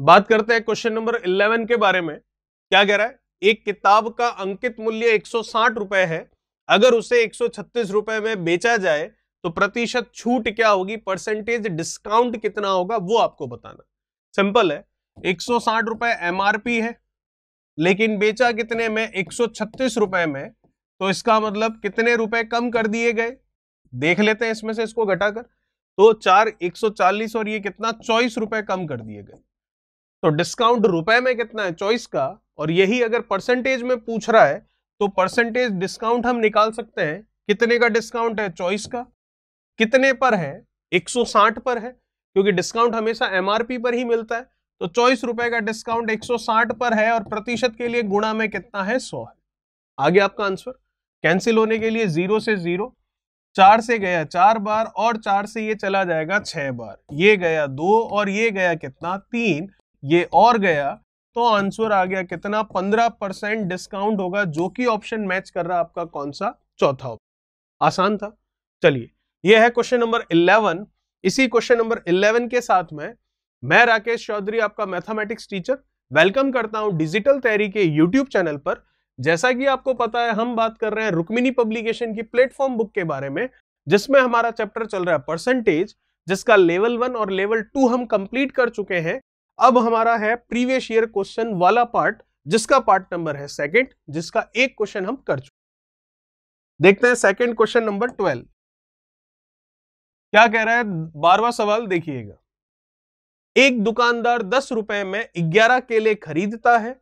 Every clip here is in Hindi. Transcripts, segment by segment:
बात करते हैं क्वेश्चन नंबर 11 के बारे में। क्या कह रहा है? एक किताब का अंकित मूल्य 160 रुपए है, अगर उसे 136 रुपए में बेचा जाए तो प्रतिशत छूट क्या होगी, परसेंटेज डिस्काउंट कितना होगा, वो आपको बताना। सिंपल है, 160 रुपए एमआरपी है लेकिन बेचा कितने में, 136 रुपए में, तो इसका मतलब कितने रुपए कम कर दिए गए, देख लेते हैं इसमें से इसको घटाकर। तो 140 और ये कितना, 24 रुपए कम कर दिए गए। तो डिस्काउंट रुपए में कितना है, 24 का, और यही अगर परसेंटेज में पूछ रहा है तो परसेंटेज डिस्काउंट हम निकाल सकते हैं। कितने का डिस्काउंट है, 24 का। कितने पर है, 160 पर है, क्योंकि डिस्काउंट हमेशा एमआरपी पर ही मिलता है। तो 24 रुपए का डिस्काउंट 160 पर है और प्रतिशत के लिए गुणा में कितना है, 100 है। आगे आपका आंसर कैंसिल होने के लिए 0 से 0, 4 से गया 4 बार और 4 से ये चला जाएगा 6 बार, ये गया 2 और ये गया कितना, 3, ये और गया, तो आंसर आ गया कितना, 15% डिस्काउंट होगा, जो कि ऑप्शन मैच कर रहा है आपका कौन सा, चौथा ऑप्शन। आसान था। चलिए, यह है क्वेश्चन नंबर 11। इसी क्वेश्चन नंबर 11 के साथ में मैं राकेश चौधरी, आपका मैथमेटिक्स टीचर, वेलकम करता हूं डिजिटल तैयारी के यूट्यूब चैनल पर। जैसा कि आपको पता है, हम बात कर रहे हैं रुक्मिणी पब्लिकेशन की प्लेटफॉर्म बुक के बारे में, जिसमें हमारा चैप्टर चल रहा है परसेंटेज, जिसका लेवल 1 और लेवल 2 हम कंप्लीट कर चुके हैं। अब हमारा है प्रीवियस ईयर क्वेश्चन वाला पार्ट, जिसका पार्ट नंबर है 2, जिसका एक क्वेश्चन हम कर चुके। देखते हैं सेकंड क्वेश्चन नंबर 12 क्या कह रहा है। 12वां सवाल देखिएगा। एक दुकानदार 10 रुपए में 11 केले खरीदता है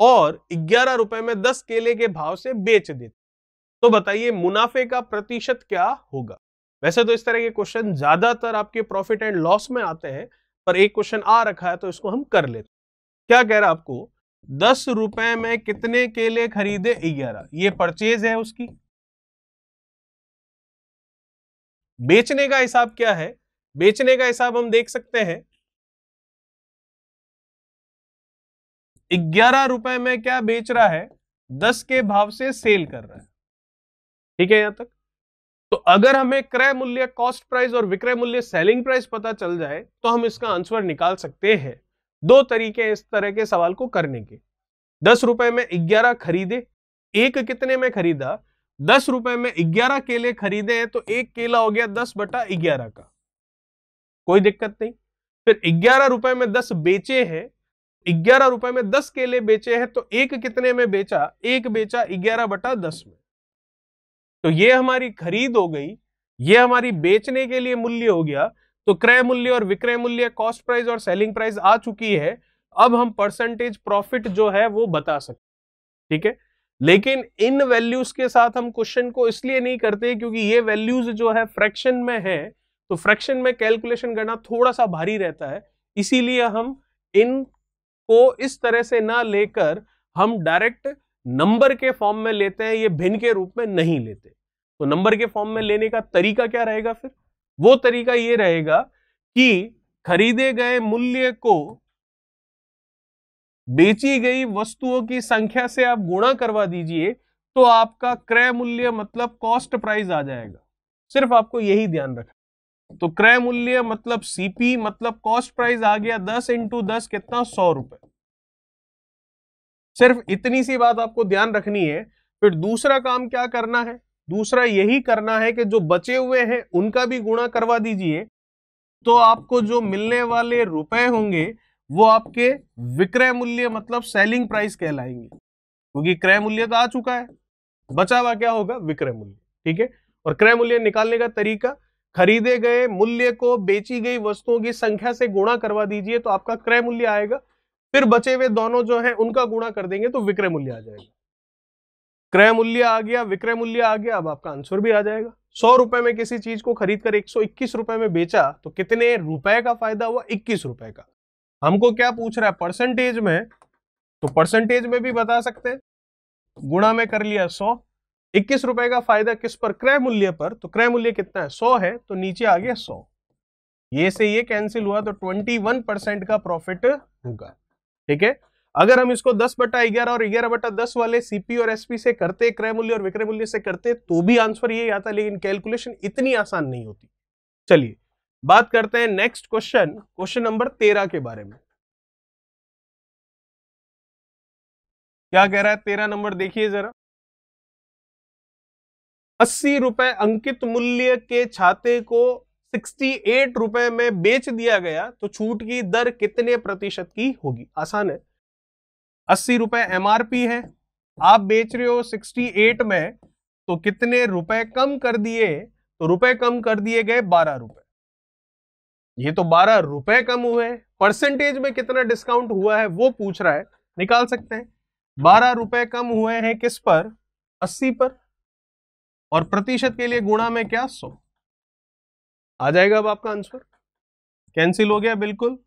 और 11 रुपए में 10 केले के भाव से बेच देता, तो बताइए मुनाफे का प्रतिशत क्या होगा। वैसे तो इस तरह के क्वेश्चन ज्यादातर आपके प्रॉफिट एंड लॉस में आते हैं, पर एक क्वेश्चन आ रखा है तो इसको हम कर लेते हैं। क्या कह रहा है आपको, 10 रुपए में कितने केले खरीदे, 11, ये परचेज है उसकी। बेचने का हिसाब क्या है, बेचने का हिसाब हम देख सकते हैं, 11 रुपए में क्या बेच रहा है, 10 के भाव से सेल कर रहा है। ठीक है यहां तक। तो अगर हमें क्रय मूल्य कॉस्ट प्राइस और विक्रय मूल्य सेलिंग प्राइस पता चल जाए तो हम इसका आंसर निकाल सकते हैं। दो तरीके हैं इस तरह के सवाल को करने के। 10 रुपए में 11 खरीदे, एक कितने में खरीदा, 10 रुपए में 11 केले खरीदे हैं, तो एक केला हो गया 10/11 का, कोई दिक्कत नहीं। फिर 11 रुपए में 10 बेचे हैं, 11 रुपए में 10 केले बेचे हैं, तो एक कितने में बेचा, एक बेचा 11/10 में। तो ये हमारी खरीद हो गई, ये हमारी बेचने के लिए मूल्य हो गया। तो क्रय मूल्य और विक्रय मूल्य, कॉस्ट प्राइस और सेलिंग प्राइस आ चुकी है। अब हम परसेंटेज प्रॉफिट जो है वो बता सकते, ठीक है। लेकिन इन वैल्यूज के साथ हम क्वेश्चन को इसलिए नहीं करते क्योंकि ये वैल्यूज जो है फ्रैक्शन में है, तो फ्रैक्शन में कैलकुलेशन करना थोड़ा सा भारी रहता है। इसीलिए हम इनको इस तरह से ना लेकर हम डायरेक्ट नंबर के फॉर्म में लेते हैं, ये भिन्न के रूप में नहीं लेते। तो नंबर के फॉर्म में लेने का तरीका क्या रहेगा, फिर वो तरीका ये रहेगा कि खरीदे गए मूल्य को बेची गई वस्तुओं की संख्या से आप गुणा करवा दीजिए, तो आपका क्रय मूल्य मतलब कॉस्ट प्राइस आ जाएगा। सिर्फ आपको यही ध्यान रखना। तो क्रय मूल्य मतलब सीपी मतलब कॉस्ट प्राइस आ गया, 10 × 10 कितना, 100 रुपए। सिर्फ इतनी सी बात आपको ध्यान रखनी है। फिर दूसरा काम क्या करना है, दूसरा यही करना है कि जो बचे हुए हैं उनका भी गुणा करवा दीजिए, तो आपको जो मिलने वाले रुपए होंगे वो आपके विक्रय मूल्य मतलब सेलिंग प्राइस कहलाएंगे, क्योंकि क्रय मूल्य तो आ चुका है, बचा हुआ क्या होगा, विक्रय मूल्य। ठीक है। और क्रय मूल्य निकालने का तरीका, खरीदे गए मूल्य को बेची गई वस्तुओं की संख्या से गुणा करवा दीजिए, तो आपका क्रय मूल्य आएगा। फिर बचे हुए दोनों जो है उनका गुणा कर देंगे तो विक्रय मूल्य आ जाएगा। क्रय मूल्य आ गया, विक्रय मूल्य आ गया, अब आपका आंसर भी आ जाएगा। 100 रुपए में किसी चीज को खरीद कर 121 रुपए में बेचा, तो कितने रुपए का फायदा हुआ, 21 रुपए का। हमको क्या पूछ रहा है, परसेंटेज में, तो परसेंटेज में भी बता सकते हैं, गुणा में कर लिया 100, 21 रुपए का फायदा किस पर, क्रय मूल्य पर। तो क्रय मूल्य कितना है, 100 है, तो नीचे आ गया 100, ये से ये कैंसिल हुआ, तो 21% का प्रॉफिट होगा। ठीक है। अगर हम इसको 10/11 और 11/10 वाले सीपी और एसपी से करते, क्रय मूल्य और विक्रय मूल्य से करते, तो भी आंसर ये आता, लेकिन कैलकुलेशन इतनी आसान नहीं होती। चलिए बात करते हैं नेक्स्ट क्वेश्चन, क्वेश्चन नंबर 13 के बारे में। क्या कह रहा है 13 नंबर देखिए जरा। 80 रुपए अंकित मूल्य के छाते को 68 रुपए में बेच दिया गया तो छूट की दर कितने प्रतिशत की होगी? आसान है। 80 रुपए एमआरपी है, आप बेच रहे हो 68 में, तो कितने रुपए कम कर दिए? तो रुपए कम कर दिए गए 12 रुपए। ये तो 12 रुपए कम हुए, परसेंटेज में कितना डिस्काउंट हुआ है वो पूछ रहा है, निकाल सकते हैं। 12 रुपए कम हुए हैं किस पर? 80 पर, और प्रतिशत के लिए गुणा में क्या? 100। आ जाएगा अब आपका आंसर। कैंसिल हो गया बिल्कुल,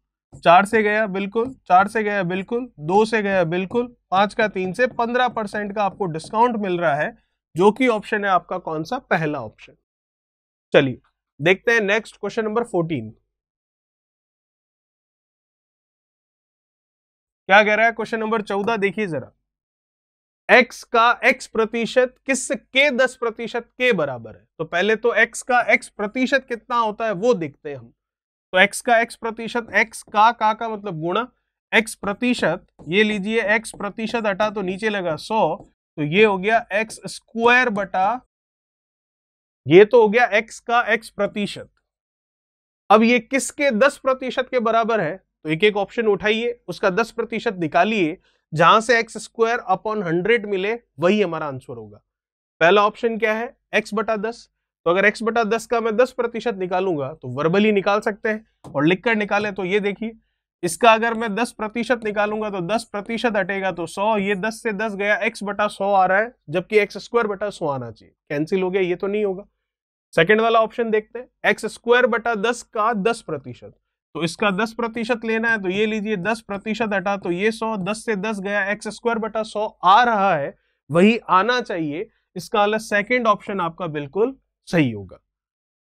4 से गया बिल्कुल, 4 से गया बिल्कुल, 2 से गया बिल्कुल, 5 का 3 से 15% का आपको डिस्काउंट मिल रहा है, जो कि ऑप्शन है आपका कौन सा? पहला ऑप्शन। चलिए देखते हैं नेक्स्ट क्वेश्चन नंबर 14। क्या कह रहा है क्वेश्चन नंबर 14 देखिए जरा। x का x प्रतिशत किस के 10% के बराबर है? तो पहले तो x का x प्रतिशत कितना होता है वो देखते हैं हम। तो x का x प्रतिशत, x का मतलब गुणा, x प्रतिशत, ये लीजिए x प्रतिशत हटा तो नीचे लगा 100, तो ये हो गया x स्क्वायर बटा, ये तो हो गया x का x प्रतिशत। अब ये किसके 10% के बराबर है? तो एक एक ऑप्शन उठाइए, उसका 10% निकालिए, जहां से x स्क्वायर अपॉन 100 मिले वही हमारा आंसर होगा। पहला ऑप्शन क्या है? x बटा 10। तो अगर x बटा 10 का मैं 10% निकालूंगा तो वर्बली निकाल सकते हैं, और लिखकर निकालें तो ये देखिए, इसका अगर मैं 10% निकालूंगा तो 10% हटेगा तो 100, ये 10 से 10 गया, x बटा 100 आ रहा है, जबकि x स्क्वायर बटा 100 आना चाहिए। कैंसिल हो गया, ये तो नहीं होगा। सेकेंड वाला ऑप्शन देखते हैं, एक्स स्क्वायर बटा 10 का 10%, तो इसका 10% लेना है, तो ये लीजिए 10% हटा तो ये 100, 10 से 10 गया, एक्स स्क्वायर बटा 100 आ रहा है, वही आना चाहिए। इसका अलग सेकेंड ऑप्शन आपका बिल्कुल सही होगा।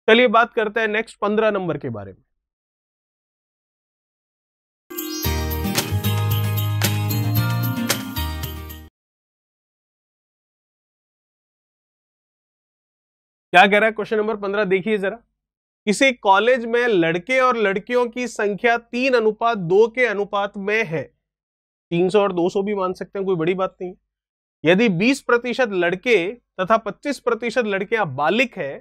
चलिए बात करते हैं नेक्स्ट 15 नंबर के बारे में। क्या कह रहा है क्वेश्चन नंबर 15 देखिए जरा। किसी कॉलेज में लड़के और लड़कियों की संख्या 3:2 के अनुपात में है, 300 और 200 भी मान सकते हैं, कोई बड़ी बात नहीं। यदि 20% लड़के तथा 25% लड़कियां बालिक है,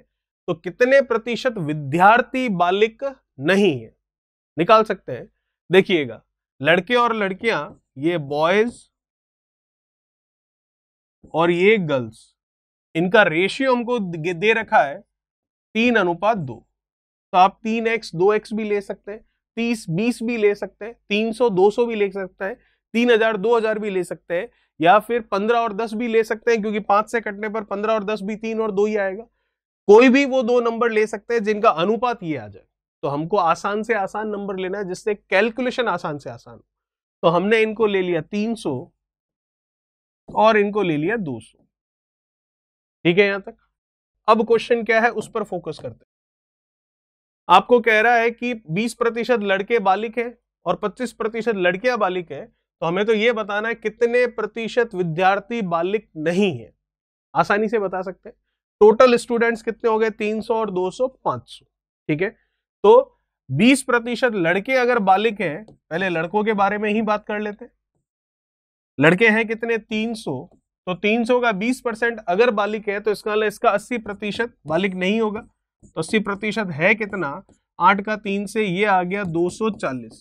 तो कितने प्रतिशत विद्यार्थी बालिक नहीं है? निकाल सकते हैं। देखिएगा, लड़के और लड़कियां, ये बॉयज और ये गर्ल्स, इनका रेशियो हमको दे रखा है 3:2। तो आप 3x 2x भी ले सकते हैं, 30 20 भी ले सकते हैं, 300 200 भी ले सकते हैं, 3000 2000 भी ले सकते हैं, या फिर 15 और 10 भी ले सकते हैं, क्योंकि 5 से कटने पर 15 और 10 भी 3 और 2 ही आएगा। कोई भी वो दो नंबर ले सकते हैं जिनका अनुपात ये आ जाए। तो हमको आसान से आसान नंबर लेना है, जिससे कैलकुलेशन आसान से आसान हो। तो हमने इनको ले लिया 300 और इनको ले लिया 200। ठीक है यहां तक। अब क्वेश्चन क्या है उस पर फोकस करते हैं। आपको कह रहा है कि 20% लड़के बालिक हैं और 25% लड़कियां बालिक हैं, तो हमें तो यह बताना है कितने प्रतिशत विद्यार्थी बालिक नहीं है। आसानी से बता सकते हैं। टोटल स्टूडेंट्स कितने हो गए? 300 और 200 500। ठीक है, तो 20% लड़के अगर बालिक हैं, पहले लड़कों के बारे में ही बात कर लेते हैं। लड़के हैं कितने? 300, तो 300 का 20% अगर बालिक है, तो इसका 80% बालिक नहीं होगा। तो 80% है कितना? 8 का 3 से ये आ गया 240।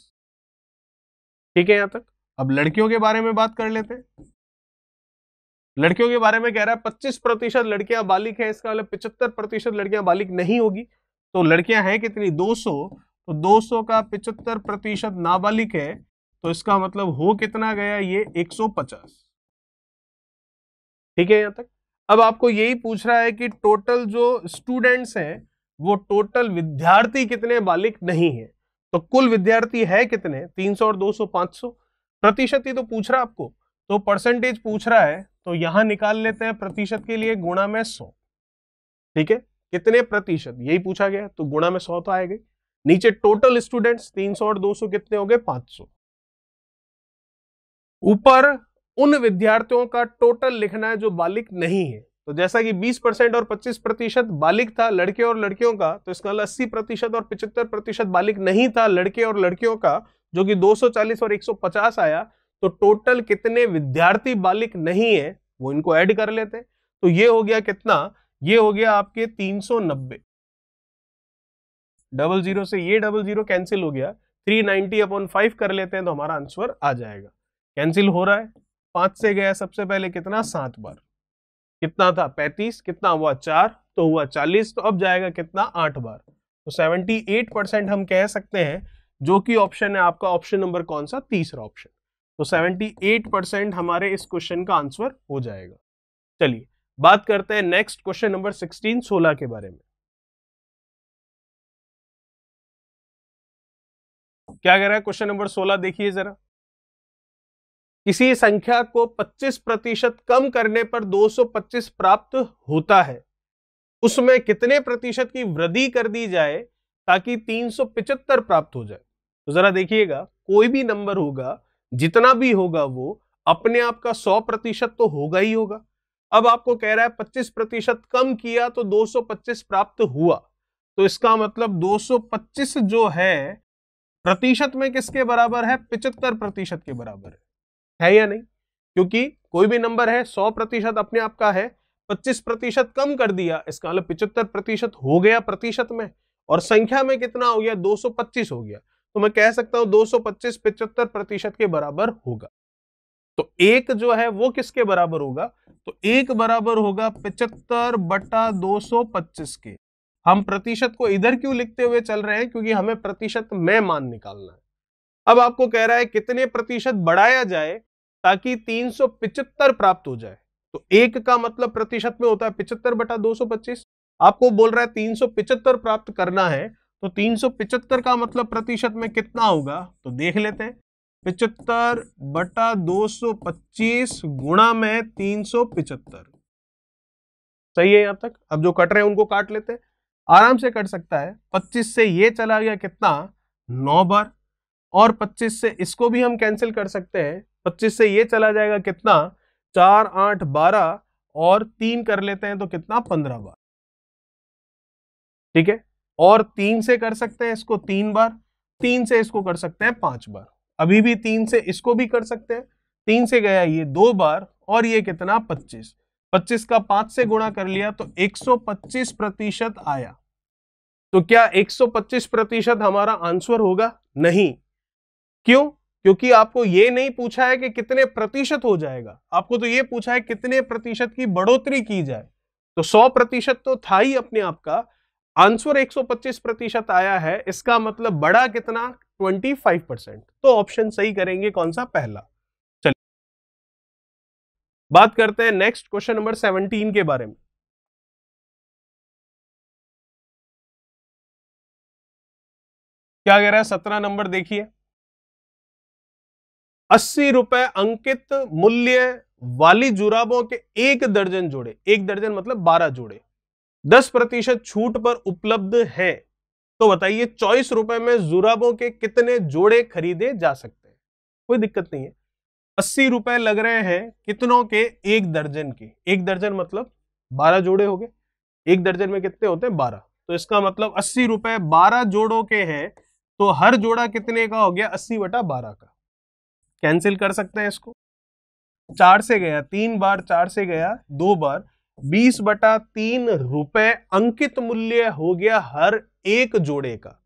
ठीक है यहां तक। अब लड़कियों के बारे में बात कर लेते हैं। लड़कियों के बारे में कह रहा है 25% लड़कियां बालिक है, इसका मतलब 75% लड़कियां बालिक नहीं होगी। तो लड़कियां हैं कितनी? 200, तो 200 का 75% नाबालिग है, तो इसका मतलब हो कितना गया? ये 150। ठीक है यहां तक। अब आपको यही पूछ रहा है कि टोटल जो स्टूडेंट्स हैं, वो टोटल विद्यार्थी कितने बालिक नहीं है। तो कुल विद्यार्थी है कितने? 300 और 200 500। प्रतिशत ही तो पूछ रहा है आपको, तो परसेंटेज पूछ रहा है, तो यहां निकाल लेते हैं प्रतिशत के लिए, गुणा में 100। ठीक है, कितने प्रतिशत यही पूछा गया, तो गुणा में 100 तो आएगा। नीचे टोटल स्टूडेंट्स 300 और 200 कितने हो गए? 500। ऊपर उन विद्यार्थियों का टोटल लिखना है जो बालिक नहीं है। तो जैसा कि 20% और 25% बालिक था लड़के और लड़कियों का, तो इसका 80% और 75% बालिक नहीं था लड़के और लड़कियों का, जो कि 240 और 150 आया। तो टोटल कितने विद्यार्थी बालिक नहीं है वो इनको ऐड कर लेते हैं। तो ये हो गया कितना, ये हो गया आपके 390। 00 से ये 00 कैंसिल हो गया, 390/5 कर लेते हैं तो हमारा आंसर आ जाएगा। कैंसिल हो रहा है, 5 से गया सबसे पहले कितना, 7 बार, कितना था 35, कितना हुआ 4, तो हुआ 40, तो अब जाएगा कितना 8 बार। तो 78% हम कह सकते हैं, जो कि ऑप्शन है आपका ऑप्शन नंबर कौन सा, तीसरा ऑप्शन। तो 78% हमारे इस क्वेश्चन का आंसर हो जाएगा। चलिए बात करते हैं नेक्स्ट क्वेश्चन नंबर 16 16 के बारे में। क्या कह रहा है क्वेश्चन नंबर 16, देखिए जरा। किसी संख्या को 25% कम करने पर 225 प्राप्त होता है, उसमें कितने प्रतिशत की वृद्धि कर दी जाए ताकि 375 प्राप्त हो जाए। तो जरा देखिएगा, कोई भी नंबर होगा, जितना भी होगा वो अपने आप का 100% तो होगा ही होगा। अब आपको कह रहा है 25% कम किया तो 225 प्राप्त हुआ, तो इसका मतलब 225 जो है प्रतिशत में किसके बराबर है, 75% के बराबर है या नहीं? क्योंकि कोई भी नंबर है 100% अपने आप का है, 25% कम कर दिया, इसका मतलब 75% हो गया प्रतिशत में, और संख्या में कितना हो गया, 225 हो गया। तो मैं कह सकता हूं 225 75% के बराबर होगा। तो एक जो है वो किसके बराबर होगा, तो एक बराबर होगा 75/225 के। हम प्रतिशत को इधर क्यों लिखते हुए चल रहे हैं, क्योंकि हमें प्रतिशत में मान निकालना है। अब आपको कह रहा है कितने प्रतिशत बढ़ाया जाए ताकि 375 प्राप्त हो जाए। तो एक का मतलब प्रतिशत में होता है 75/225। आपको बोल रहा है 375 प्राप्त करना है, तो 375 का मतलब प्रतिशत में कितना होगा, तो देख लेते हैं। 75/225 गुणा में 375। सही है यहां तक? अब जो कट रहे हैं उनको काट लेते हैं, आराम से कट सकता है। 25 से ये चला गया कितना, 9 बार, और 25 से इसको भी हम कैंसिल कर सकते हैं। 25 से ये चला जाएगा कितना, 4 8 12, और 3 कर लेते हैं तो कितना, 15 बार। ठीक है, और 3 से कर सकते हैं इसको 3 बार, 3 से इसको कर सकते हैं 5 बार, अभी भी 3 से इसको भी कर सकते हैं। 3 से गया ये 2 बार, और ये कितना 25, 25 का 5 से गुणा कर लिया तो 125% आया। तो क्या 125% हमारा आंसर होगा? नहीं। क्यों? क्योंकि आपको ये नहीं पूछा है कि कितने प्रतिशत हो जाएगा, आपको तो ये पूछा है कितने प्रतिशत की बढ़ोतरी की जाए। तो 100% तो था ही अपने आप का, आंसर 125% आया है, इसका मतलब बड़ा कितना, 25%। तो ऑप्शन सही करेंगे कौन सा, पहला। चलिए बात करते हैं नेक्स्ट क्वेश्चन नंबर 17 के बारे में। क्या कह रहा है 17 नंबर, देखिए। 80 रुपए अंकित मूल्य वाली जुराबों के 1 दर्जन जोड़े, 1 दर्जन मतलब 12 जोड़े 10% छूट पर उपलब्ध है, तो बताइए 24 रुपए में जुराबों के कितने जोड़े खरीदे जा सकते हैं? कोई दिक्कत नहीं है। 80 रुपए लग रहे हैं कितनों के, 1 दर्जन के। 1 दर्जन मतलब 12 जोड़े हो गए, 1 दर्जन में कितने होते हैं, 12। तो इसका मतलब 80 रुपए 12 जोड़ों के हैं, तो हर जोड़ा कितने का हो गया, 80/12 का। कैंसिल कर सकते हैं इसको, 4 से गया 3 बार, 4 से गया 2 बार, 20/3 रुपए अंकित मूल्य हो गया हर एक जोड़े का।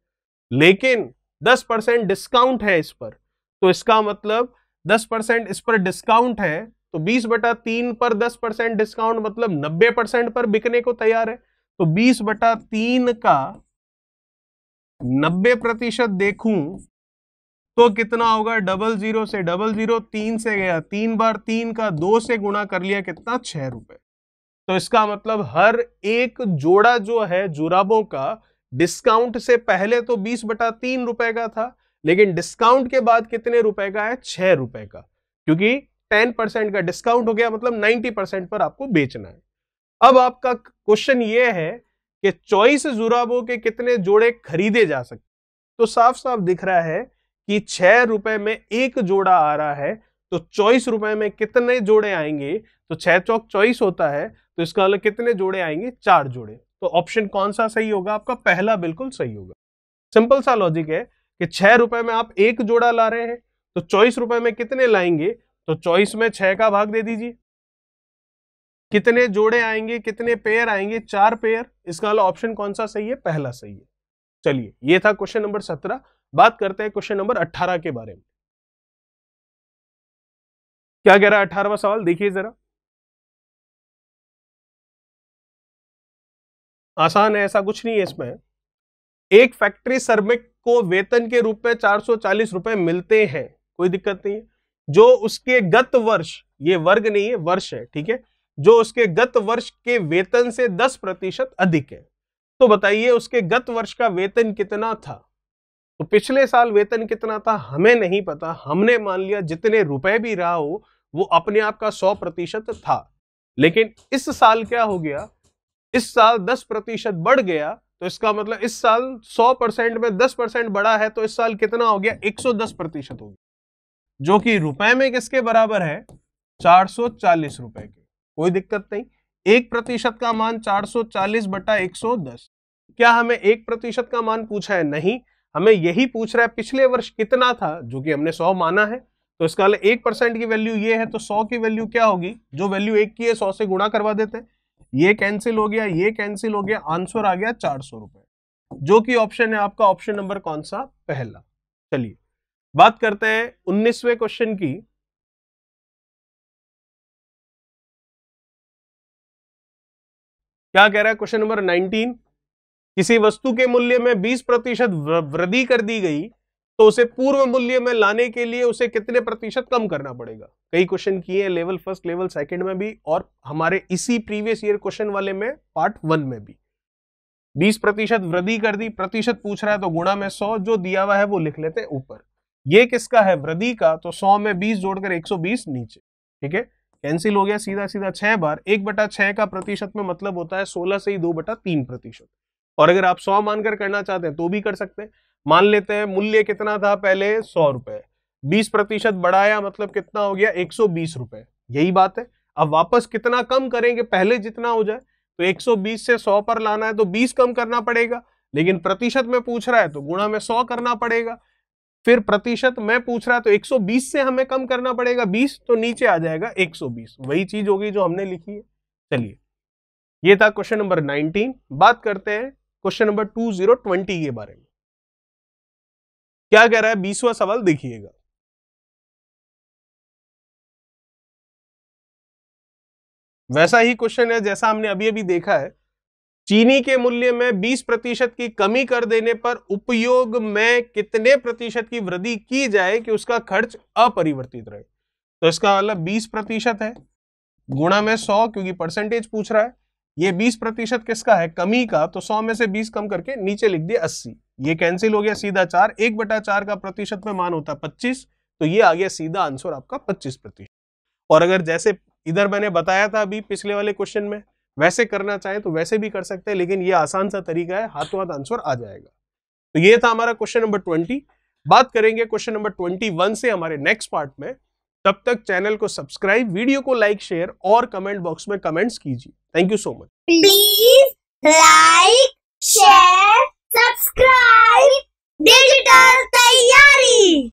लेकिन 10% डिस्काउंट है इस पर, तो इसका मतलब 10% इस पर डिस्काउंट है, तो 20/3 पर 10% डिस्काउंट मतलब 90% पर बिकने को तैयार है। तो 20/3 का 90% देखूं तो कितना होगा, 00 से 00, 3 से गया 3 बार, 3 का 2 से गुणा कर लिया कितना, 6 रुपए। तो इसका मतलब हर एक जोड़ा जो है जुराबों का, डिस्काउंट से पहले तो 20/3 रुपए का था, लेकिन डिस्काउंट के बाद कितने रुपए का है, 6 रुपए का, क्योंकि 10% का डिस्काउंट हो गया, मतलब 90% पर आपको बेचना है। अब आपका क्वेश्चन ये है कि 24 जुराबों के कितने जोड़े खरीदे जा सकते। तो साफ साफ दिख रहा है कि 6 रुपए में 1 जोड़ा आ रहा है, तो 24 रुपए में कितने जोड़े आएंगे, तो 6 चौक 24 होता है, तो इसका मतलब कितने जोड़े आएंगे, 4 जोड़े। तो ऑप्शन कौन सा सही होगा आपका, पहला बिल्कुल सही होगा। सिंपल सा लॉजिक है कि 6 रुपए में आप 1 जोड़ा ला रहे हैं, तो 24 रुपए में कितने लाएंगे, तो 24 में 6 का भाग दे दीजिए। कितने जोड़े आएंगे, कितने पेयर आएंगे, 4 पेयर। इसका वाला ऑप्शन कौन सा सही है, पहला सही है। चलिए, ये था क्वेश्चन नंबर 17। बात करते हैं क्वेश्चन नंबर 18 के बारे में। क्या कह रहा है 18वां सवाल, देखिए जरा। आसान है, ऐसा कुछ नहीं है इसमें। एक फैक्ट्री श्रमिक को वेतन के रूप में 440 रुपए मिलते हैं, कोई दिक्कत नहीं है, जो उसके गत वर्ष, ये वर्ग नहीं है वर्ष है, ठीक है, जो उसके गत वर्ष के वेतन से 10% अधिक है। तो बताइए उसके गत वर्ष का वेतन कितना था। तो पिछले साल वेतन कितना था हमें नहीं पता, हमने मान लिया जितने रुपए भी रहा हो वो अपने आप का 100% था। लेकिन इस साल क्या हो गया, इस साल 10% बढ़ गया, तो इसका मतलब इस साल 100% में 10% बढ़ा है, तो इस साल कितना हो गया, 110% हो गया, जो कि रुपए में किसके बराबर है, 440 रुपए के। कोई दिक्कत नहीं। 1% का मान 440 बटा 110। क्या हमें 1% का मान पूछा है, नहीं, हमें यही पूछ रहा है पिछले वर्ष कितना था, जो कि हमने 100 माना है। तो इसका 1% की वैल्यू ये है, तो 100 की वैल्यू क्या होगी, जो वैल्यू 1 की है 100 से गुणा करवा देते हैं। ये कैंसिल हो गया, ये कैंसिल हो गया, आंसर आ गया 400 रुपए, जो कि ऑप्शन है आपका ऑप्शन नंबर कौन सा, पहला। चलिए बात करते हैं 19वें क्वेश्चन की। क्या कह रहा है क्वेश्चन नंबर 19। किसी वस्तु के मूल्य में 20% वृद्धि कर दी गई, तो उसे पूर्व मूल्य में लाने के लिए उसे कितने प्रतिशत कम करना पड़ेगा। कई क्वेश्चन किए हैं, लेवल फर्स्ट, लेवल सेकंड में भी, और हमारे इसी प्रीवियस ईयर क्वेश्चन वाले में पार्ट 1 में भी। 20% वृद्धि कर दी, प्रतिशत पूछ रहा है तो गुणा में 100, जो दिया हुआ है वो लिख लेते हैं ऊपर। ये किसका है, वृद्धि का, तो 100 में 20 जोड़कर 120 नीचे, ठीक है, कैंसिल हो गया, सीधा सीधा 6 बार। 1/6 का प्रतिशत में मतलब होता है 16 से ही 2/3%। और अगर आप 100 मानकर करना चाहते हैं तो भी कर सकते हैं। मान लेते हैं मूल्य कितना था पहले, 100 रुपए, 20% बढ़ाया मतलब कितना हो गया, 120 रुपए, यही बात है। अब वापस कितना कम करेंगे, पहले जितना हो जाए, तो 120 से 100 पर लाना है तो 20 कम करना पड़ेगा, लेकिन प्रतिशत में पूछ रहा है तो गुणा में 100 करना पड़ेगा। फिर प्रतिशत में पूछ रहा है तो 120 से हमें कम करना पड़ेगा 20, तो नीचे आ जाएगा 120, वही चीज होगी जो हमने लिखी है। चलिए, ये था क्वेश्चन नंबर 19। बात करते हैं क्वेश्चन नंबर 2020 के बारे में। क्या कह रहा है 20वां सवाल, देखिएगा। वैसा ही क्वेश्चन है जैसा हमने अभी अभी देखा है। चीनी के मूल्य में 20% की कमी कर देने पर उपयोग में कितने प्रतिशत की वृद्धि की जाए कि उसका खर्च अपरिवर्तित रहे। तो इसका मतलब 20% है, गुणा में 100, क्योंकि परसेंटेज पूछ रहा है। ये 20% किसका है, कमी का, तो 100 में से 20 कम करके नीचे लिख दिया 80। ये कैंसिल हो गया, सीधा 4। 1/4 का प्रतिशत में मान होता है 25, तो ये आ गया सीधा आंसर आपका 25%। और अगर जैसे इधर मैंने बताया था अभी पिछले वाले क्वेश्चन में, वैसे करना चाहे तो वैसे भी कर सकते हैं, लेकिन ये आसान सा तरीका है, हाथों हाथ आंसर आ जाएगा। तो ये था हमारा क्वेश्चन नंबर 20। बात करेंगे क्वेश्चन नंबर 21 से हमारे नेक्स्ट पार्ट में। तब तक चैनल को सब्सक्राइब, वीडियो को लाइक, शेयर और कमेंट बॉक्स में कमेंट्स कीजिए। Thank you so much. Please like, share, subscribe digital तैयारी।